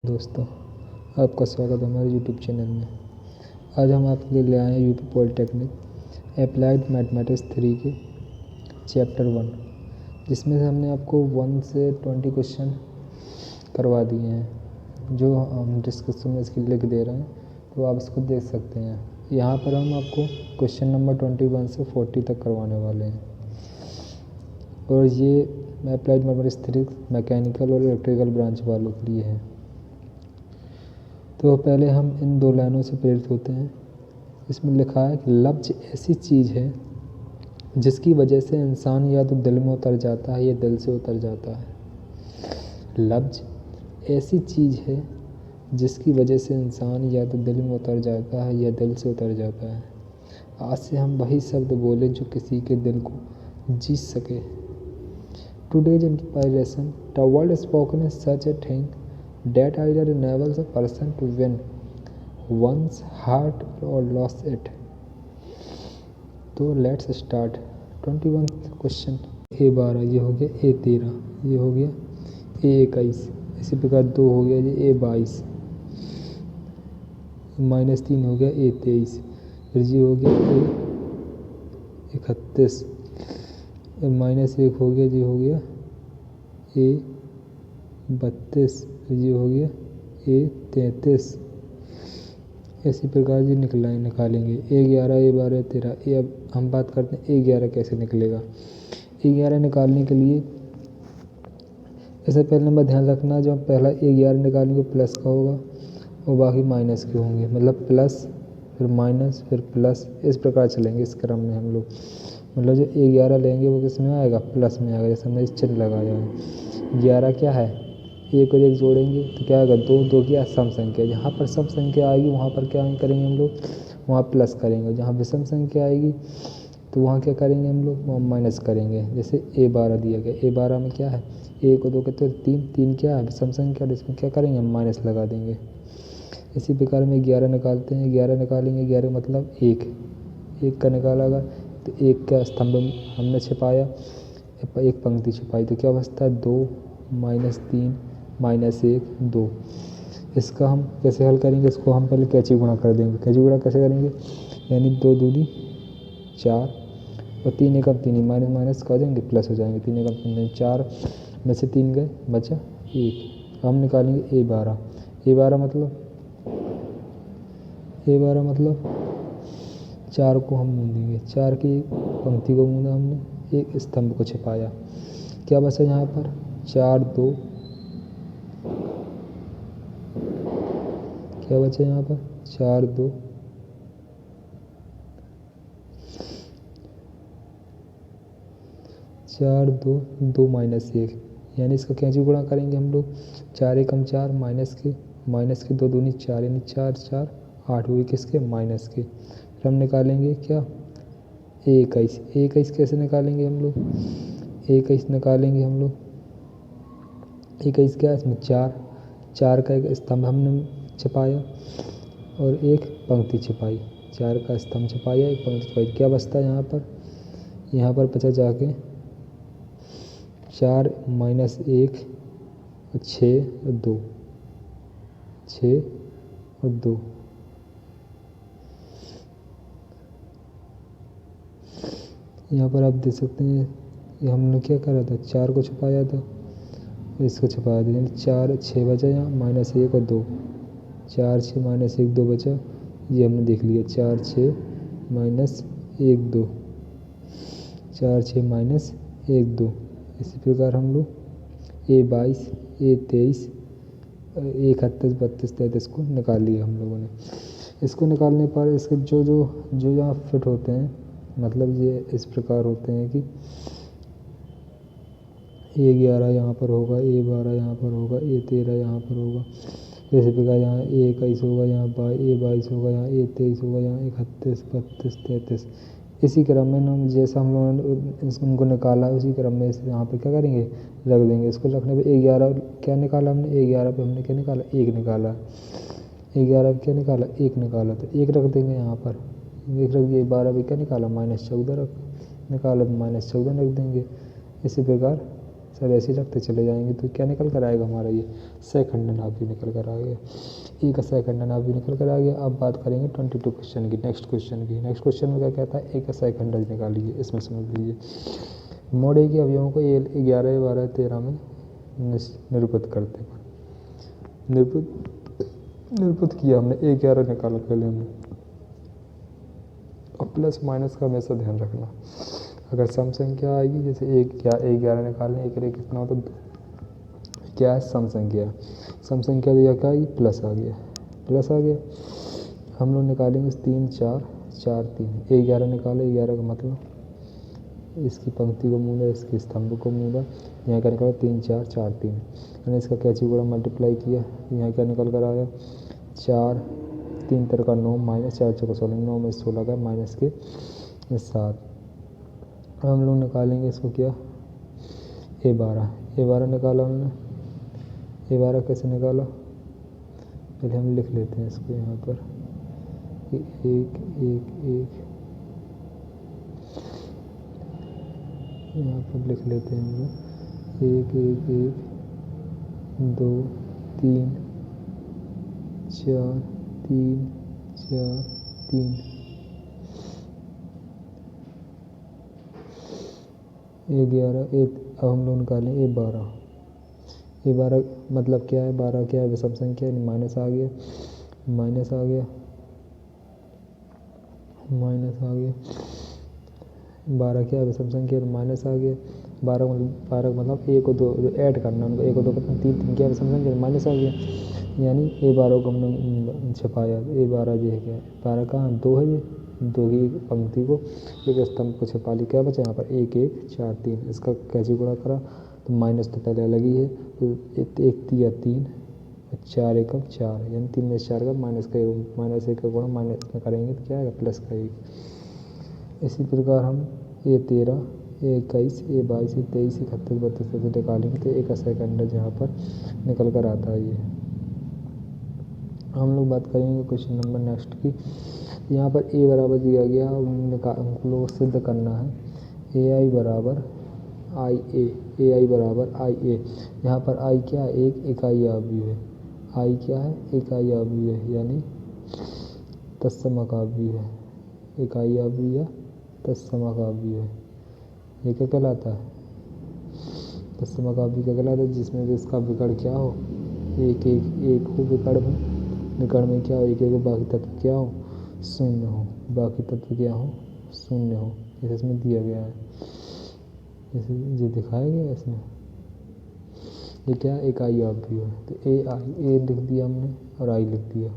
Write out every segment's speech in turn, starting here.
दोस्तों, आपका स्वागत है हमारे यूट्यूब चैनल में। आज हम आपके लिए ले आए हैं यूपी पॉलिटेक्निक अप्लाइड मैथमेटिक्स 3 के चैप्टर 1, जिसमें से हमने आपको 1 से 20 क्वेश्चन करवा दिए हैं, जो हम डिस्क्रिप्शन में इसकी लिख दे रहे हैं, तो आप इसको देख सकते हैं। यहाँ पर हम आपको क्वेश्चन नंबर 21 से 40 तक करवाने वाले हैं, और ये अप्लाइड मैथमेटिक्स 3 मैकेनिकल और इलेक्ट्रिकल ब्रांच वालों के लिए है। तो पहले हम इन 2 लाइनों से प्रेरित होते हैं। इसमें लिखा है कि लफ्ज़ ऐसी चीज़ है जिसकी वजह से इंसान या तो दिल में उतर जाता है या दिल से उतर जाता है। लफ्ज़ ऐसी चीज़ है जिसकी वजह से इंसान या तो दिल में उतर जाता है या दिल से उतर जाता है। आज से हम वही शब्द बोले जो किसी के दिल को जीत सके। Today's inspiration, the word spoken is such a thing that either enables a person to win one's heart or lose it. तो लेट्स स्टार्ट। 21 क्वेश्चन। A12 ये हो गया, A13 ये हो गया, A21 इसी प्रकार 2 हो गया जी, A22 -3 हो गया, A23 फिर जी हो गया A31 -1 हो गया जी, हो गया A32 ये हो गया A33। इसी प्रकार जी निकालेंगे A11 A12 A13। अब हम बात करते हैं A11 कैसे निकलेगा। A11 निकालने के लिए इससे पहले नंबर ध्यान रखना, जो हम पहला A11 निकालेंगे प्लस का होगा और बाकी माइनस के होंगे, मतलब प्लस फिर माइनस फिर प्लस, इस प्रकार चलेंगे इस क्रम में हम लोग। मतलब जो A11 लेंगे वो किस में आएगा, प्लस में आएगा। जैसे हमने इस चिन्ह लगाया है। 11 क्या है, 1 और 1 जोड़ेंगे तो क्या आएगा, 2। 2 क्या सम संख्या, जहाँ पर सम संख्या आएगी वहाँ पर क्या करेंगे हम लोग, वहाँ प्लस करेंगे। जहाँ विषम संख्या आएगी तो वहाँ क्या करेंगे हम लोग, वहाँ माइनस करेंगे। जैसे A12 दिया गया, A12 में क्या है, 1 और 2 कहते हैं 3। 3 क्या है, विषम संख्या, इसमें क्या करेंगे, हम माइनस लगा देंगे। इसी प्रकार में 11 निकालते हैं। 11 निकालेंगे, 11 मतलब 1 का निकाला अगर तो 1 का स्तंभ हमने छिपाया, एक पंक्ति छिपाई, तो क्या बचता है 2 -3 -1 2। इसका हम कैसे हल करेंगे, इसको हम पहले कैंची गुणा कर देंगे। कैंची गुणा कैसे करेंगे, यानी 2 दूनी 4 और 3 एकम 3, माइनस माइनस का हो जाएंगे, प्लस हो जाएंगे। 3 एकम 3 4 में से 3 गए, बचा 1। हम निकालेंगे A12। A12 मतलब 4 को हम मूंदेंगे, 4 की पंक्ति को मूंदा हमने, एक स्तंभ को छिपाया। क्या बचा यहाँ पर, 4 2, क्या बचा यहाँ पर 4 2 4 2 2 -1, यानी इसका कैंची गुणा करेंगे हम लोग। 4 एकम 4 माइनस के 2 दूनी 4, यानी 4 4 8 हुई किसके, माइनस के। फिर हम निकालेंगे क्या, A21। A21 कैसे निकालेंगे हम लोग, A21 निकालेंगे हम लोग। A21 क्या है, इसमें 4 का एक स्तंभ हमने छिपाया और एक पंक्ति छिपाई। 4 का स्तंभ छिपाया, एक पंक्ति छिपाई। क्या बचता है यहाँ पर बचा जाके 4 -1 और 6 और 2, 6 और 2। यहाँ पर आप देख सकते हैं, ये हमने क्या करा था, 4 को छुपाया था, इसको छुपा दिया। 4 6 बचा यहाँ, -1 और 2, 4 6 -1 2 बचा, ये हमने देख लिया। 4 6 -1 2, 4 6 -1 2। इसी प्रकार हम लोग A22 A23 31 32 33 को निकाल लिया हम लोगों ने। इसको निकालने पर इसके जो यहाँ फिट होते हैं, मतलब ये इस प्रकार होते हैं कि A11 यहाँ पर होगा, A12 यहाँ पर होगा, A13 यहाँ पर होगा। इसी प्रकार यहाँ A21 होगा, यहाँ A22 होगा, यहाँ A23 होगा, यहाँ 31 32 33। इसी क्रम में जैसा हम लोगों ने उनको निकाला, उसी क्रम में यहाँ पर क्या करेंगे, रख देंगे। इसको रखने पर A11 क्या निकाला हमने, A11 पे हमने क्या निकाला, 1 निकाला। A11 पे क्या निकाला, 1 निकाला, तो 1 रख देंगे यहाँ पर। 1 रख दिया। A12 पे क्या निकाला, -14 निकाला, तो -14 रख देंगे। इसी प्रकार सब ऐसे ही रखते चले जाएंगे तो क्या निकल कर आएगा हमारा, ये सैकंड नाभि निकल कर आ गया। ए का सैकंड नाभि निकल कर आ गया। अब बात करेंगे 22 क्वेश्चन की, नेक्स्ट क्वेश्चन की। नेक्स्ट क्वेश्चन में क्या कहता है, ए का सैकंड निकालिए। इसमें समझ लीजिए, मोड ए के अवयवों को 11, 12, 13 में निरूपित करते हैं। निरूपित किया हमने, 11 निकाला पहले हमने। और प्लस माइनस का हमेशा ध्यान रखना। अगर सम संख्या आएगी, जैसे 11 निकालने, 1 कितना होता है, क्या है, सम संख्या। सम संख्या दिया क्या है, प्लस आ गया, प्लस आ गया। हम लोग निकालेंगे 3, 4, 4, 3। 11 निकाले, 11 का मतलब इसकी पंक्ति को मूला, इसके स्तंभ को मूला। यहाँ क्या निकाला, 3, 4, 4, 3। मैंने इसका कैची गुणा मल्टीप्लाई किया, यहाँ क्या निकल कर आया, 4, 3 3 का 9, माइनस 4 4 16, 9 में 16 का माइनस के 7। हम लोग निकालेंगे इसको क्या, A12 निकाला हमने। A12 कैसे निकाला, पहले हम लिख लेते हैं इसको यहाँ पर, 1 1 1, यहाँ पर लिख लेते हैं हम लोग 1 1 1 2 3 4 3 4 3। अब हम लोग निकालें A12 मतलब क्या है, 12 क्या है, विषम संख्या, माइनस आ गया, माइनस आ गया, माइनस आ गया। 12 क्या है, विषम संख्या, माइनस आ गया। 12 मतलब 1 और 2 ऐड करना उनको, 1 और 2 कितना, 3 3 क्या है, विषम संख्या, माइनस आ गया। यानी A12 को हमने छिपाया। A12 जो है क्या है, 12 कहाँ, 2 है, ये 2 की पंक्ति को, एक स्तंभ को छिपा ली। क्या बचा यहाँ पर, 1 1 4 3। इसका कैसे गुणा करा, तो माइनस तो पहले अलग ही है, तो 1 3 3, 4 1 4, यानी 3 में 4 का माइनस 1 का गुणा माइनस में करेंगे तो क्या आएगा, प्लस का 1। इसी प्रकार हम A13, A21, A22, A23, 31 32 निकालेंगे तो एक सेकंड है जहाँ पर निकल कर आता है ये। हम लोग बात करेंगे क्वेश्चन नंबर नेक्स्ट की। यहाँ पर A बराबर दिया गया, हम लोग सिद्ध करना है AI बराबर IA, AI बराबर IA। यहाँ पर I क्या है, एक इकाई आव्यूह है। I क्या है, इकाई आव्यूह है, यानी तत्समक आव्यूह है। इकाई आव्यूह या तत्समक आव्यूह है, ये क्या कहलाता है, तत्समक आव्यूह क्या कहलाता है, जिसमें कि इसका विकर्ण क्या हो, एक हो विकर्ण में क्या हो, एक हो, बाकी तत्व क्या हो, शून्य हो, बाकी तत्व क्या हो, शून्य हो। जैसे इसमें दिया गया है, जैसे जो दिखाया गया है इसमें, ये क्या है, इकाई आव्यूह है। तो A लिख दिया हमने और I लिख दिया।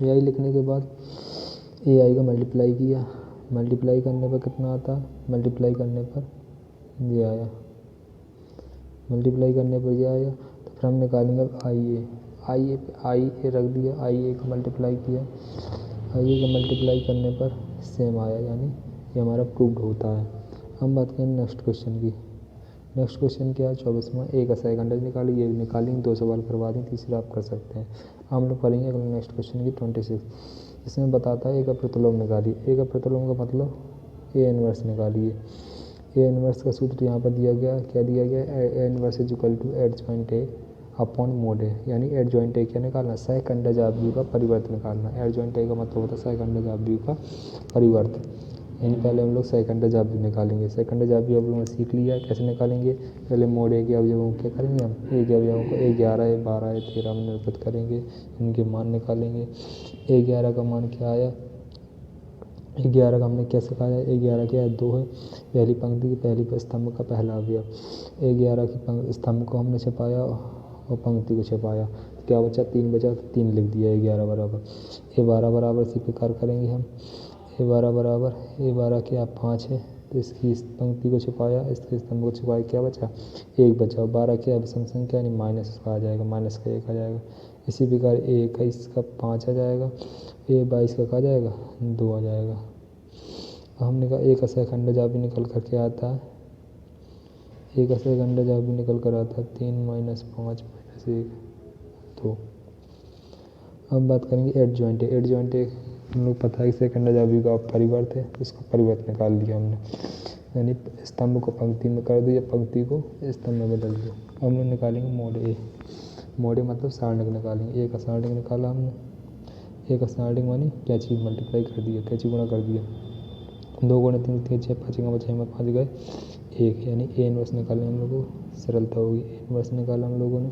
AI लिखने के बाद AI का मल्टीप्लाई किया, मल्टीप्लाई करने पर कितना आता, मल्टीप्लाई करने पर ये आया, मल्टीप्लाई करने पर ये आया। तो फिर हम निकालेंगे IA रख दिया, IA का मल्टीप्लाई किया, IA का मल्टीप्लाई करने पर सेम आया, यानी ये हमारा प्रूव्ड होता है। हम बात करें नेक्स्ट क्वेश्चन की। नेक्स्ट क्वेश्चन क्या है, 24वां, A का सेकंड निकालिए, ये निकालेंगे, 2 सवाल करवा दें, तीसरा आप कर सकते हैं। हम लोग करेंगे अगले नेक्स्ट क्वेश्चन की 26, इसमें बताता है A का प्रतिलोम निकालिए। A का प्रतिलोम का मतलब A इनवर्स निकालिए। A इनवर्स का सूत्र यहाँ पर दिया गया, क्या दिया गया, A inverse is equal to adjoint A upon mod A, यानी एडजॉइंट A क्या निकालना, सहखंडज आव्यूह का परिवर्त निकालना। एडजॉइंट A का मतलब होता है सहखंडज आव्यूह का परिवर्त, यानी पहले हम लोग सहखंडज आव्यूह निकालेंगे। सहखंडज आव्यूह हम लोगों ने सीख लिया कैसे निकालेंगे, पहले मोड A के अवयवों को क्या करेंगे हम, A के अवयवों को A11, A12, A13 में निरूपित करेंगे, इनके मान निकालेंगे। A11 का मान क्या आया, A11 का हमने कैसे कहा है, A11 क्या है, 2 है, पहली पंक्ति की पहली स्तंभ का पहला अवयव। A11 की स्तंभ को हमने छिपाया और पंक्ति को छिपाया, क्या बचा, 3 बचा, तो 3 लिख दिया। A11 बराबर A12 बराबर इसी प्रकार करेंगे हम। A12 क्या 5 है, तो इसकी इस पंक्ति को छिपाया, इसके स्तंभ को छिपाया, क्या बचा, 1 बचा। और 12 क्या विषम संख्या, यानी माइनस का आ जाएगा, माइनस का 1 आ जाएगा। इसी प्रकार A21 का 5 आ जाएगा, A22 का आ जाएगा, 2 आ जाएगा। हमने कहा A का सहखंडज आव्यूह निकल कर के आता है, A का सहखंडज आव्यूह निकल कर आता है 3 - 5 - 1 2। अब बात करेंगे एडजॉइंट A। एडजॉइंट A हम लोग पता है कि सहखंडज आव्यूह का परिवर्त है, इसका परिवर्त निकाल लिया हमने। यानी स्तंभ को पंक्ति में कर दो या पंक्ति को स्तंभ में बदल दो। अब हम लोग निकालेंगे मोड ए। मोड ए मतलब सारणिक निकालेंगे। ए का सारणिक निकाला हमने। ए का सारणिक मानी कैंची मल्टीप्लाई कर दिया, कैंची गुणा कर दिया। 2 गुणा 3 3 6 5 का 6 में 5 गए 1, यानी ए इनवर्स निकालने हम लोगों को सरलता होगी। ए इनवर्स निकाला हम लोगों ने।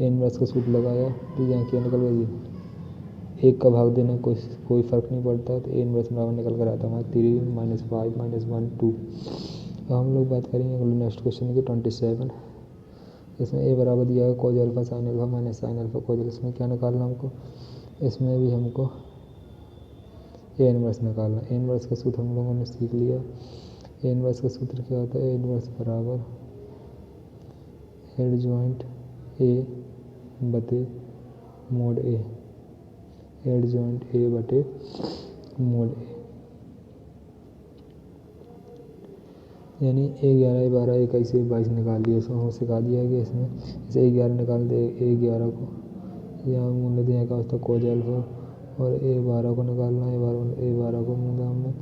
ए इनवर्स का सूत्र लगाया तो यहाँ क्या निकल गई, 1 का भाग देना कोई फ़र्क नहीं पड़ता, तो ए इनवर्स बराबर निकल कर आता हमारा 3 -5 -1 2। अब हम लोग बात करेंगे अगले नेक्स्ट क्वेश्चन की 27। इसमें ए बराबर दिया है cos alpha sine alpha minus sine alpha cos. इसमें क्या निकालना हमको, इसमें भी हमको ए इनवर्स निकालना। ए इनवर्स का सूत्र हम लोगों ने सीख लिया। ए इनवर्स का सूत्र क्या होता है, ए इनवर्स बराबर हेड जॉइंट ए बटे मोड ए। हेड जॉइंट ए बटे मोड ए, यानी ए 11 12 21 22 निकाल दिया। इसमें सिखा दिया कि इसमें इसे ए 11 निकाल दे, ए 11 को यहाँ मूल्य दिया क्या होता है कोज अल्फा, और ए 12 को निकालना है। ए 12 को मूल्य हमने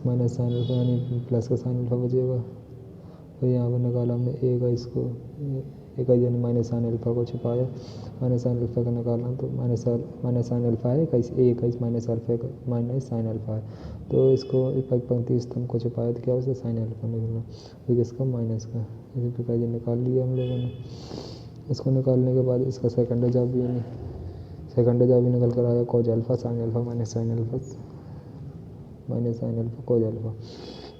माइनस साइन अल्फा यानी प्लस का साइन अल्फा बचेगा। और यहाँ पर निकाला हमने ए का, इसको ए का यानी माइनस साइन अल्फा को छिपाया। माइनस साइन अल्फा का निकालना तो माइनस साइन अल्फा है 21 ए 21 माइनस साइन अल्फा है, तो इसको पंक्ति स्तंभ को छिपाया तो क्या होगा साइन अल्फा निकला, तो किसका माइनस का। इसी प्रकार ये निकाल लिया हम लोगों ने। इसको निकालने के बाद इसका सेकंड जॉब भी निकल कर आया cos alpha sine alpha minus sine alpha cos alpha.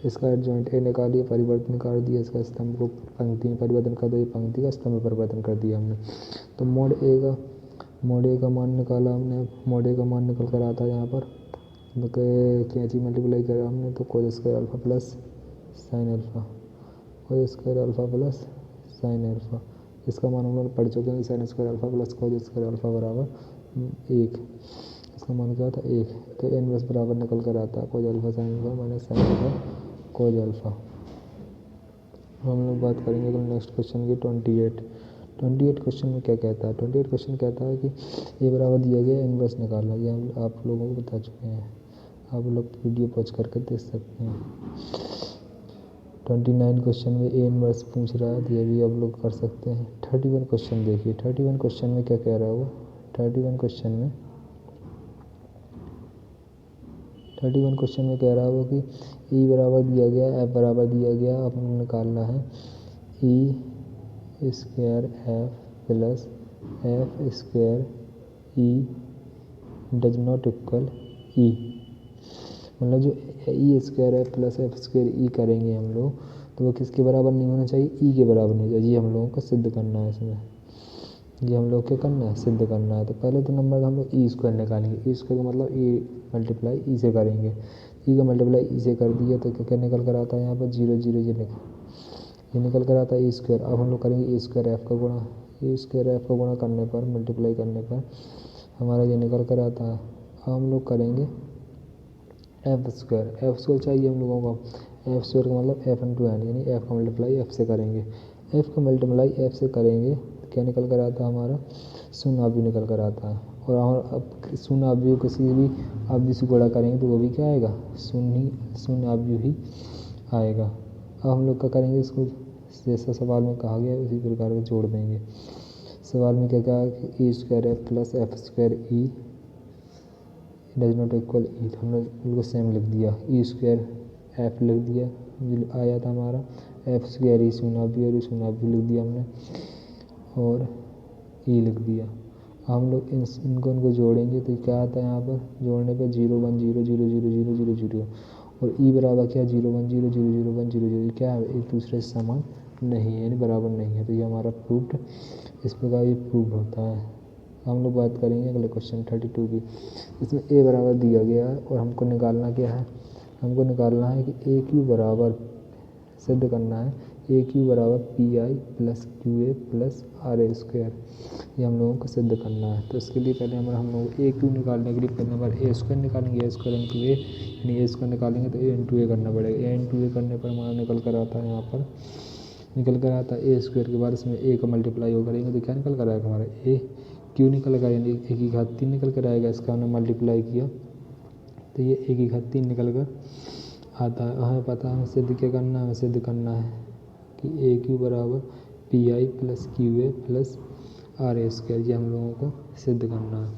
इसका हेड जॉइंट ए निकालिए, परिवर्तन कर दिया, इसका स्तंभ को पंक्ति में परिवर्तन कर दिया, पंक्ति का स्तंभ में परिवर्तन कर दिया हमने। तो मोड ए का मान निकाला हमने। मोड ए का मान निकल कर आता है यहाँ पर, तो कैंची मल्टीप्लाई करा हमने, तो cos square alpha plus sign alpha, cos square alpha plus sine alpha. इसका मान हम लोग पढ़ चुके हैं, sine square alpha plus cos square alpha बराबर 1। इसका मान क्या था 1, तो ए इनवर्स बराबर निकल कर आता है cos alpha sine alpha minus sine alpha cos alpha. हम लोग बात करेंगे अगर नेक्स्ट क्वेश्चन की 28 क्वेश्चन में क्या कहता है। 28 क्वेश्चन कहता है कि ए बराबर दिया गया इनवर्स निकालना। ये हम आप लोगों को बता चुके हैं, आप लोग वीडियो पॉज करके देख सकते हैं। 29 क्वेश्चन में ए इनवर्स पूछ रहा है, तो ये भी आप लोग कर सकते हैं। 31 क्वेश्चन देखिए, 31 क्वेश्चन में क्या कह रहा है वो। 31 क्वेश्चन में कह रहा है वो कि ई बराबर दिया गया, एफ बराबर दिया गया, अब हमें निकालना है E square F plus F square E does not equal E. मतलब जो E square F plus F square E करेंगे हम लोग, तो वो किसके बराबर नहीं होना चाहिए, ई के बराबर नहीं चाहिए। ये हम लोगों को सिद्ध करना है इसमें, ये हम लोग क्या करना है, सिद्ध करना है। तो पहले तो नंबर हम लोग ई स्क्वायर निकालेंगे। ई स्क्वायर का मतलब ए मल्टीप्लाई ई से करेंगे। ई का मल्टीप्लाई ई से कर दिया तो क्या निकल कर आता है यहाँ पर 0 0 ये निकल कर आता है ई स्क्वायर। अब हम लोग करेंगे ए स्क्वायर एफ का गुणा। ए स्क्वायर एफ का गुणा करने पर, मल्टीप्लाई करने पर हमारा ये निकल कर आता है। अब हम लोग करेंगे एफ स्क्वायर चाहिए हम लोगों को। एफ स्क्वायर का मतलब एफ इंटू एन, यानी एफ का मल्टीप्लाई एफ से करेंगे। एफ का मल्टीप्लाई एफ से करेंगे क्या निकल कर आता है हमारा, शून्य अवयव निकल कर आता है। और अब शून्य अवयव किसी भी अवयव से गुणा करेंगे तो वो भी क्या आएगा, शून्य अवयव ही आएगा। अब हम लोग क्या करेंगे, इसको जैसा सवाल में कहा गया उसी प्रकार के जोड़ देंगे। सवाल में क्या कहा कि E square F plus F square E does not equal E, तो हमने बिल्कुल सेम लिख दिया। ई स्क्वायर एफ लिख दिया, जो आया था हमारा एफ स्क्वायर ई शून्य अवयव लिख दिया हमने, और ई लिख दिया। हम लोग इनको जोड़ेंगे तो क्या आता है यहाँ पर, जोड़ने पर 0 1 0 0 0 0 0 0, और ई बराबर क्या 0 1 0 0 0 1 0 0, क्या है एक दूसरे से समान नहीं है, यानी बराबर नहीं है। तो ये हमारा प्रूव्ड, इस प्रकार ये प्रूव्ड होता है। हम लोग बात करेंगे अगले क्वेश्चन 32 की। इसमें ए बराबर दिया गया है और हमको निकालना क्या है, हमको निकालना है कि ए क्यू बराबर, सिद्ध करना है ए क्यू बराबर P I plus Q A plus R A square. ये हम लोगों को सिद्ध करना है। तो इसके लिए पहले हम लोग ए क्यू निकालने के लिए पहले नंबर ए स्क्वायर निकालेंगे, ए स्क्वायर इंटू ए, यानी ए स्क्वायर निकालेंगे तो ए इंटू ए करना पड़ेगा। ए इंटू ए करने पर हमारा निकल कर आता है, यहाँ पर निकल कर आता है ए स्क्वायर के बाद इसमें ए का मल्टीप्लाई हो करेंगे तो क्या निकल कर आएगा हमारा ए क्यू निकल कर, यानी 1 की घात 3 निकल कर आएगा। इसका हमने मल्टीप्लाई किया तो ये 1 की घात 3 निकल कर आता है। हमें पता है हमें सिद्ध क्या करना है, हमें सिद्ध करना है कि ए क्यू बराबर P I plus Q A plus R A square, ये हम लोगों को सिद्ध करना है,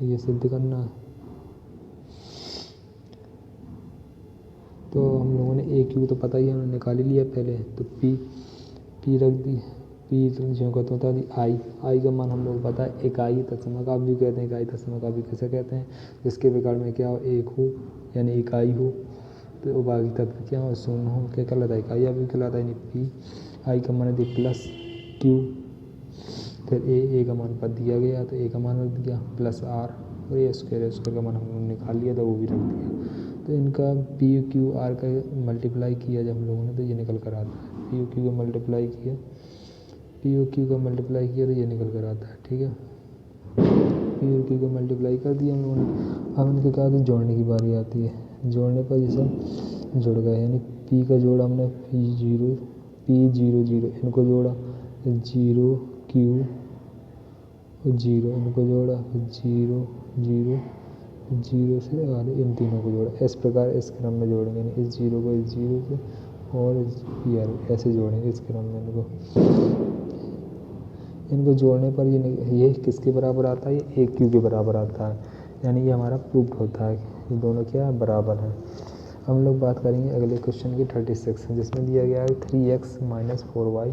ये सिद्ध करना है। तो हम लोगों ने ए क्यू तो पता ही है, हमने निकाल ही लिया पहले, तो पी रख दी, पी जो कहते होता है आई का मान हम लोग पता है इकाई दशमलव आप भी कहते हैं, इकाई दशमलव आप भी कैसे कहते हैं, जिसके प्रकार में क्या हो एक हो यानी इकाई हो, तो बाकी तत्व क्या हो शून्य हो, क्या कहलाता है इकाई, अभी कहलाता है यानी पी आई का मान दिया प्लस क्यू, फिर ए का मान पद दिया गया तो ए का मान रख दिया प्लस आर, और ए स्क्वायर का मान हम लोगों ने निकाल लिया तो वो भी रख दिया। तो इनका पी यू क्यू आर का मल्टीप्लाई किया जब हम लोगों ने तो ये निकल कर आता है, पी यू क्यू का मल्टीप्लाई किया, पी यू क्यू का मल्टीप्लाई किया तो ये निकल कर आता है। ठीक है, पी यू क्यू का मल्टीप्लाई कर दिया हम लोगों ने। अब इनके क्या होता है जोड़ने की बारी आती है, जोड़ने पर ये सब जुड़ गए, यानी पी का जोड़ा हमने पी जीरो जीरो इनको जोड़ा, जीरो क्यू जीरो इनको जोड़ा, जीरो जीरो जीरो से आगे इन तीनों को जोड़ा, इस प्रकार इस क्रम में जोड़ेंगे, इस जीरो को इस जीरो से और इस ऐसे जोड़ेंगे इस क्रम में इनको जोड़ने पर ये किसके बराबर आता है, ये ए क्यू के बराबर आता है, यानी ये हमारा प्रूफ होता है ये दोनों क्या है बराबर हैं। हम लोग बात करेंगे अगले क्वेश्चन की 36 जिसमें दिया गया है 3x minus 4y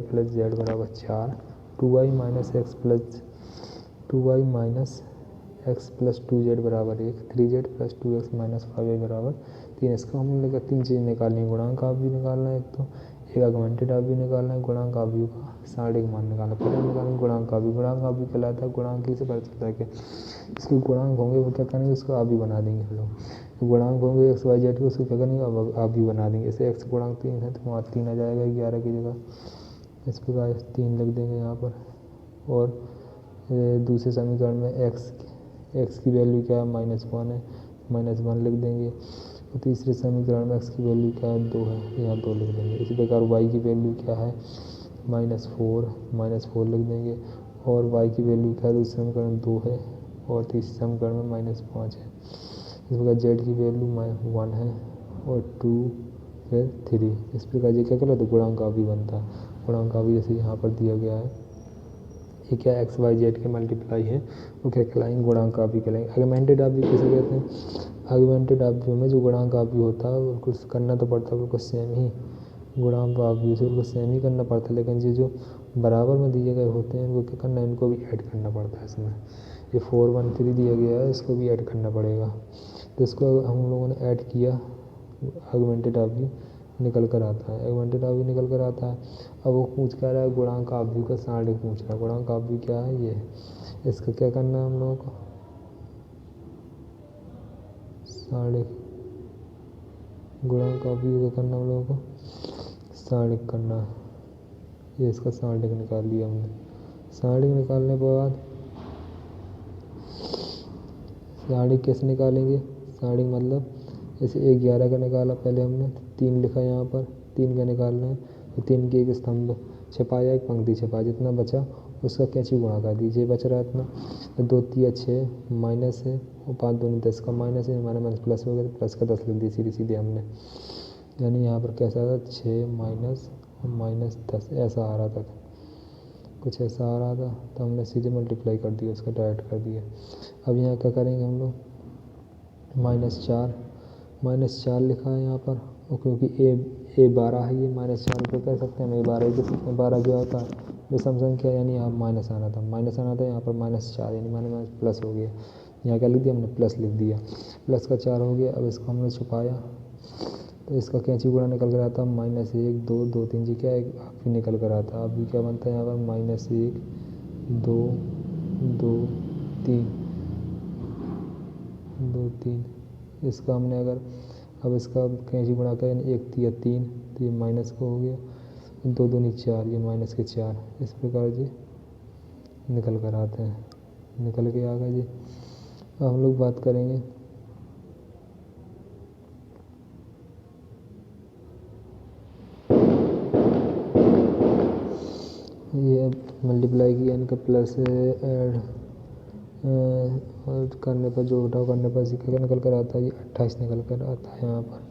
plus Z बराबर 4, 2y minus x plus 2z बराबर 1, 3z plus 2x minus 5y बराबर 3। इसका हम लोग 3 चीज़ निकालनी है, गुणांक आप भी निकालना है, एक तो एक ऑगमेंटेड आप भी निकालना है, गुणांक आप भी का साढ़े का मान निकालना है। पहले निकालेंगे गुणांक आप भी कहलाता है, गुणांक से पता चलता है कि इसके गुणांक होंगे वो क्या करेंगे उसको आप भी बना देंगे हम लोग, तो गुणांक होंगे एक्स वाई जेड के उसको क्या करेंगे अब आप भी बना देंगे। जैसे एक्स गुणांक 3 है तो वहाँ 3 आ जाएगा 11 की जगह, इस प्रकार 3 लिख देंगे यहाँ पर। और दूसरे समीकरण में एक्स की वैल्यू क्या है -1 है, -1 लिख देंगे। और तीसरे समीकरण में एक्स की वैल्यू क्या है 2 है, यहाँ 2 लिख देंगे। इसी प्रकार वाई की वैल्यू क्या है -4 लिख देंगे, और वाई की वैल्यू क्या है दूसरे समीकरण 2 है और तीसरे समीकरण में -5 है। इस प्रकार जेड की वैल्यू 1 है और 2 फिर 3। इस प्रकार ये क्या कहलाता है गुणांक का भी बनता है, गुणांक का भी जैसे यहाँ पर दिया गया है, ये क्या एक्स वाई जेड के मल्टीप्लाई है वो क्या कहलाएंगे गुणांक आप भी कहलाएंगे। आगमेंटेड आप भी किसे कहते हैं, आगमेंटेड आप भी में जो गुणांक आप भी होता है बिल्कुल करना तो पड़ता है बिल्कुल सेम ही, गुणांक आप भी बिल्कुल सेम ही करना पड़ता है, लेकिन ये जो बराबर में दिए गए होते हैं इनको क्या करना है, इनको भी ऐड करना पड़ता है। इसमें ये 4 1 3 दिया गया है, इसको भी ऐड करना पड़ेगा, तो इसको हम लोगों ने ऐड किया, आगमेंटेड आप भी निकल कर आता है, ऑगमेंटेड आप भी निकल कर आता है। अब वो पूछ क्या रहा है गुणांक आप भी का साढ़े पूछ रहा है, गुणांक आप भी क्या है ये, इसका क्या करना है हम लोगों को साढ़े, गुणांक आप भी क्या करना है हम लोगों को साढ़े करना है, ये इसका साढ़े निकाल लिया हमने। साढ़े निकालने के बाद साढ़े कैसे निकालेंगे, साढ़े मतलब जैसे 11 का निकाला पहले हमने, 3 लिखा यहाँ पर, 3 का निकालना है तो 3 की एक स्तंभ छिपाया, एक पंक्ति छिपाया, जितना बचा उसका कैंची गुणा कर दीजिए, बच रहा है इतना, तो 2 3 6 माइनस है और 5 2 10 का माइनस है, हमारा माइनस प्लस हो गया, प्लस का 10 लिख दी सीधे सीधे हमने, यानी यहाँ पर कैसा था 6 माइनस और -10 ऐसा आ रहा था, कुछ ऐसा आ रहा था, तो हमने सीधे मल्टीप्लाई कर दिया, उसका डायरेक्ट कर दिया। अब यहाँ क्या करेंगे हम लोग -4 लिखा है यहाँ पर, और क्योंकि ए 12 है ये -4 को कह सकते हैं, हम A12 भी सकते हैं, 12 क्या होता है विषम संख्या, यानी यहाँ माइनस आना था यहाँ पर -4 यानी माइनस प्लस हो गया, यहाँ क्या लिख दिया हमने प्लस लिख दिया, प्लस का 4 हो गया। अब इसको हमने छुपाया तो इसका कैंची गुणा निकल कर आता -1 2 2 3 जी क्या एक आप भी निकल कर आता, अब भी क्या बनता है यहाँ पर -1 2 2 3 2 3, इसका हमने अगर अब इसका कैंची गुणा करें 1 या 3 तो ये माइनस का हो गया, 2 दूनी 4 ये माइनस के 4, इस प्रकार जी निकल कर आते हैं, निकल के आ गए जी। अब हम लोग बात करेंगे ये मल्टीप्लाई किया इनका प्लस ऐड और करने पर जो घटाव करने पर इसी का निकल कर आता है, ये 28 निकल कर आता है यहाँ पर।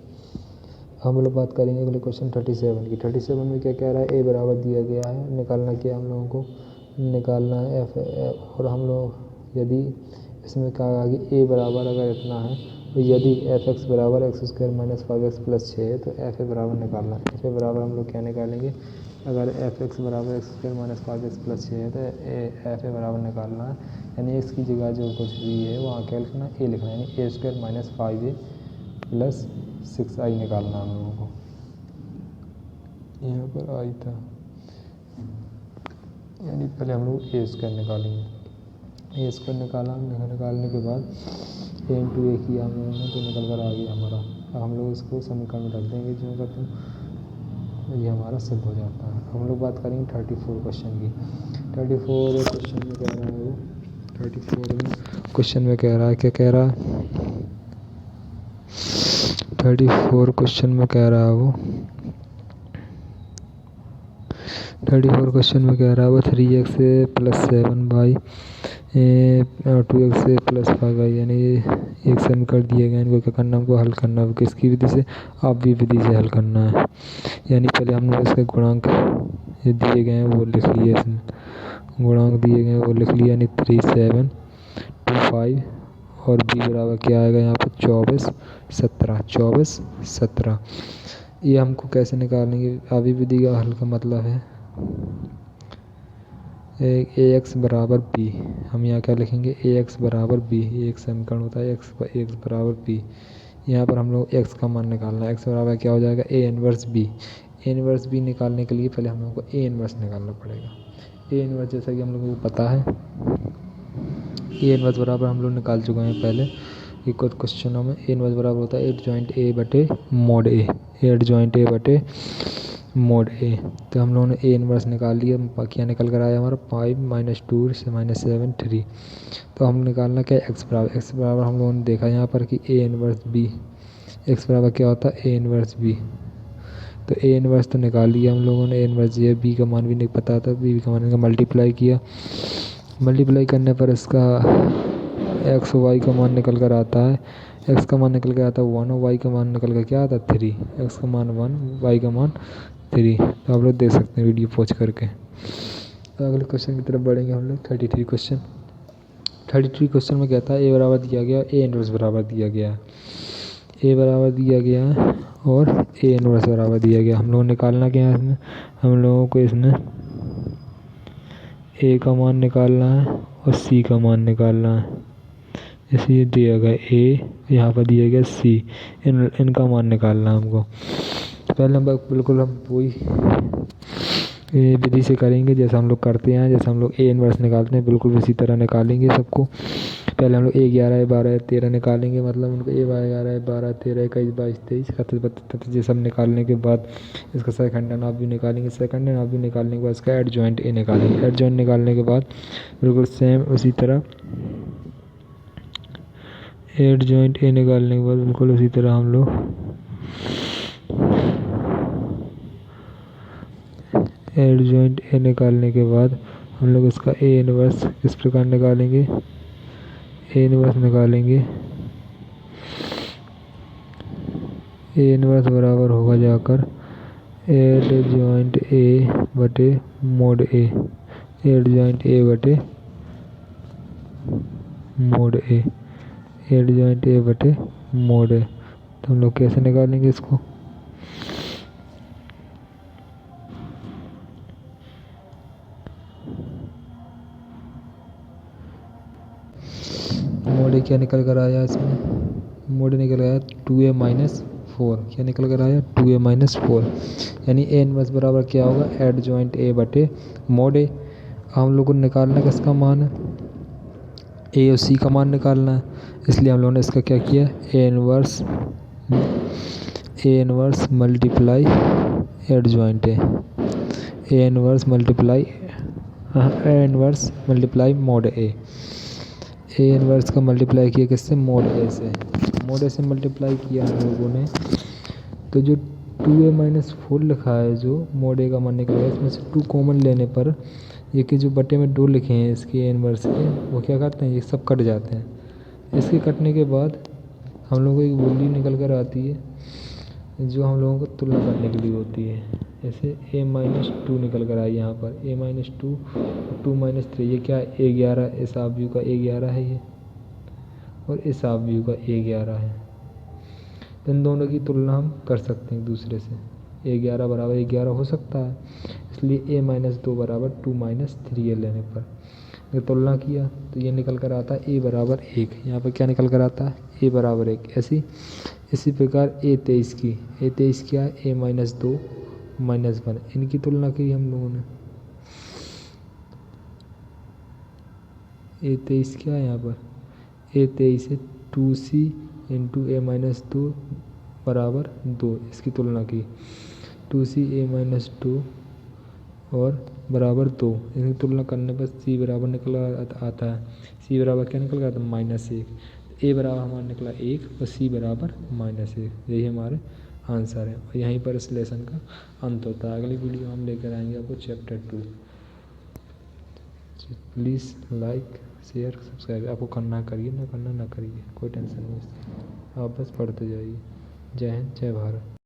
हम लोग बात करेंगे अगले क्वेश्चन 37 की। 37 में क्या कह रहा है, ए बराबर दिया गया है, निकालना क्या हम लोगों को, निकालना है एफ। और हम लोग यदि इसमें कहा कि ए बराबर अगर इतना है तो यदि एफ एक्स बराबर x square minus 5x plus 6 है तो एफ ए बराबर निकालना है। एफ ए बराबर हम लोग क्या निकालेंगे, अगर एफ एक्स बराबर x square minus 5x plus 6 है तो एफ ए बराबर निकालना है, यानी इसकी जगह जो कुछ भी है वहाँ क्या लिखना है, ए लिखना है, यानी ए square minus 5a plus 6i निकालना हम लोगों को। यहाँ पर आई था, यानी पहले हम लोग ए स्क्वायर निकालेंगे। ए स्क्वायर निकालने के बाद ए इंटू ए किया हम लोगों ने तो निकल कर आ गया हमारा। अब हम लोग इसको समीकरण में रख देंगे, जो करते ये हमारा सिद्ध हो जाता है। हम लोग बात करेंगे 34 क्वेश्चन की। 34 क्वेश्चन में कह रहा है वो, 34 में क्वेश्चन में कह रहा है, क्या कह रहा है, 34 क्वेश्चन में कह रहा है वो, 34 क्वेश्चन में कह रहा है वो 3x plus 7y 2x plus 5y, यानी एक समीकरण दिए गए, इनको क्या करना, हमको हल करना है। किसकी विधि से, आपकी विधि से हल करना है। यानी पहले हम लोग इसके गुणांक ये दिए गए हैं वो लिख लिए, इसमें गुणांक दिए गए हैं वो लिख लिया, यानी 3 7 2 5 और b बराबर क्या आएगा यहाँ पर 24 17। ये हमको कैसे निकालेंगे, अभी विधि का हल का मतलब है ए एक्स बराबर बी। हम यहाँ क्या लिखेंगे, ए एक्स बराबर बी, ये एक समीकरण होता है एक्स बराबर बी। यहाँ पर हम लोग एक्स का मान निकालना है, एक्स बराबर क्या हो जाएगा, A inverse B. A inverse B निकालने के लिए पहले हम लोग को ए इनवर्स निकालना पड़ेगा। ए इनवर्स जैसा कि हम लोगों को पता है, ए इनवर्स बराबर हम लोग निकाल चुके हैं पहले कि कुछ क्वेश्चनों में। ए इनवर्स बराबर होता है 8 जॉइंट ए बटे मोड ए, 8 जॉइंट ए बटे मोड ए। तो हम लोगों ने ए इनवर्स निकाल लिया, क्या निकल कर आया हमारा 5 माइनस 2 से माइनस 7 3। तो हम निकालना क्या, एक्स बराबर हम लोगों ने देखा यहाँ पर कि ए इनवर्स बी, एक्स बराबर क्या होता है, ए इनवर्स बी। तो ए इनवर्स तो निकाल लिया हम लोगों ने, ए इनवर्स ये बी का मान भी नहीं पता था, बी का मान का मल्टीप्लाई किया, मल्टीप्लाई करने पर इसका एक्स वाई का मान निकल कर आता है, एक्स का मान निकल कर आता है 1 और वाई का मान निकल कर क्या आता है 3। एक्स का मान 1, वाई का मान 3। तो आप लोग देख सकते हैं वीडियो पॉज करके। तो अगले क्वेश्चन की तरफ बढ़ेंगे हम लोग। 33 क्वेश्चन। 33 क्वेश्चन में कहता है ए बराबर दिया गया, ए इनवर्स बराबर दिया गया है, ए बराबर दिया गया है और ए इनवर्स बराबर दिया गया। हम लोग निकालना क्या है इसमें, हम लोगों को इसमें ए का मान निकालना है और सी का मान निकालना है। जैसे ये दिया गया ए, यहाँ पर दिया गया सी, इनका मान निकालना है हमको। पहले हम बिल्कुल हम वही विधि से करेंगे जैसा हम लोग करते हैं, जैसे हम लोग ए इनवर्स निकालते हैं बिल्कुल इसी तरह निकालेंगे सबको। पहले हम लोग ए 11 है 12 है 13 निकालेंगे, मतलब उनको ए 11 है 12 13 21 22 23 31 32 ये सब निकालने के बाद इसका सेकंड नाम भी निकालेंगे, सेकंड नाम भी निकालने के बाद इसका एड जॉइंट ए निकालेंगे। एड जॉइंट निकालने के बाद बिल्कुल सेम उसी तरह एड जॉइंट ए निकालने के बाद बिल्कुल उसी तरह हम लोग एड जॉइंट ए निकालने के बाद हम लोग इसका ए इनवर्स किस प्रकार निकालेंगे, ए इनवर्स निकालेंगे, ए इनवर्स बराबर होगा जाकर एड जॉइंट ए बटे मोड ए, एड जॉइंट ए बटे मोड ए, एड जॉइंट ए बटे मोड ए। तो हम लोग कैसे निकालेंगे इसको, मोड ए क्या निकल कर आया इसमें, मोड निकल आया 2a माइनस 4, क्या निकल कर आया 2a माइनस 4, यानी ए इनवर्स बराबर क्या होगा एड जॉइंट ए बटे मोड ए। हम लोग को निकालना किसका मान है, ए और सी का मान निकालना है, इसलिए हम लोगों ने इसका क्या किया A inverse multiply adjoint A inverse multiply mod A. A inverse का मल्टीप्लाई किया किससे, मोड ए से, मोड ए से मल्टीप्लाई किया हम लोगों ने। तो जो 2a माइनस 4 लिखा है, जो मोड ए का मान निकलेगा, इसमें से 2 कॉमन लेने पर ये कि जो बटे में 2 लिखे हैं इसके इनवर्स के, वो क्या करते हैं, ये सब कट जाते हैं। इसके कटने के बाद हम लोगों को एक वैल्यू निकल कर आती है जो हम लोगों को तुलना करने के लिए होती है। जैसे a-2 निकल कर आई यहाँ पर, a-2 2-3, ये क्या है, a11, इस हाफ व्यू का a11 है ये, और इस हाफ व्यू का a11 है। तो इन दोनों की तुलना हम कर सकते हैं एक दूसरे से, a11 बराबर a11 हो सकता है, इसलिए a-2 बराबर 2-3 लेने पर अगर तुलना किया तो ये निकल कर आता है a बराबर 1। यहाँ पर क्या निकल कर आता है, a बराबर 1। इसी प्रकार a23 की, a23 क्या है, a-2 -1, इनकी तुलना की हम लोगों ने। a23 क्या है यहाँ पर, a23 है 2c इंटू a-2 बराबर 2, इसकी तुलना की 2c a-2 और बराबर 2, इनकी तुलना करने पर c बराबर निकल आता है। c बराबर क्या निकल आता है, -1। a बराबर हमारा निकला 1 और c बराबर -1। यही हमारे आंसर है। और यहीं पर इस लेसन का अंत होता है। अगली वीडियो हम लेकर आएंगे आपको chapter 2। Please like share subscribe, आपको करना करिए, ना करना ना करिए, कोई टेंशन नहीं, आप बस पढ़ते जाइए। जय हिंद, जय भारत।